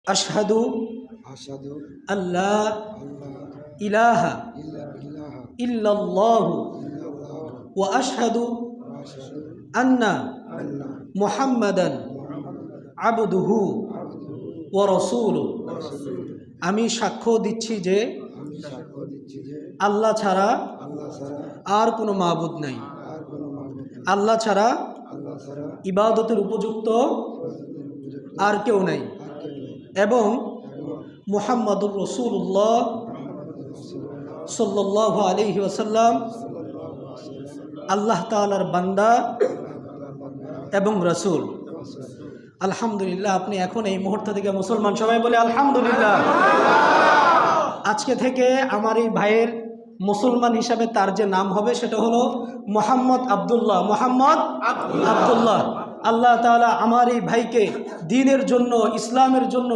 আশহাদু আশহাদু আল্লা আল্লাহ ইলাহা ইলাহা ইল্লাল্লাহু ইল্লাল্লাহ ওয়া আশহাদু ওয়া আশহাদু আন্না আন্না মুহাম্মাদান মুহাম্মাদান আবদুহু আবদুহু ওয়া রাসূলুহু। ওয়া রাসূলুহু। আমি সাক্ষ্য দিচ্ছি যে আমি সাক্ষ্য দিচ্ছি যে আল্লাহ ছাড়া আল্লাহ ছাড়া আর কোনো মাবুদ নাই, আর কোনো মাবুদ নেই। আল্লাহ ছাড়া আল্লাহ ছাড়া ইবাদতের উপযুক্ত ইবাদতের উপযুক্ত আর কেউ নাই, আর কেউ নেই। এবং এবং মুহাম্মাদুর রাসূলুল্লাহ মুহাম্মদুর রাসূলুল্লাহ সাল্লাল্লাহু আলাইহি ওয়াসাল্লাম সাল্লাল্লাহু আলাইহি ওয়াসাল্লাম আল্লাহ তাআলার বান্দা আল্লাহর বান্দা এবং রাসূল। রাসূল। আলহামদুলিল্লাহ, আপনি এখন এই মুহূর্ত থেকে মুসলমান, সবাই বলে আলহামদুলিল্লাহ। আজকে থেকে আমার এই ভাইয়ের মুসলমান হিসাবে তার যে নাম হবে সেটা হলো মোহাম্মদ আব্দুল্লাহ। মোহাম্মদ আব্দুল্লাহ। আল্লাহ তাআলা আমার এই ভাইকে দ্বীনের জন্য, ইসলামের জন্য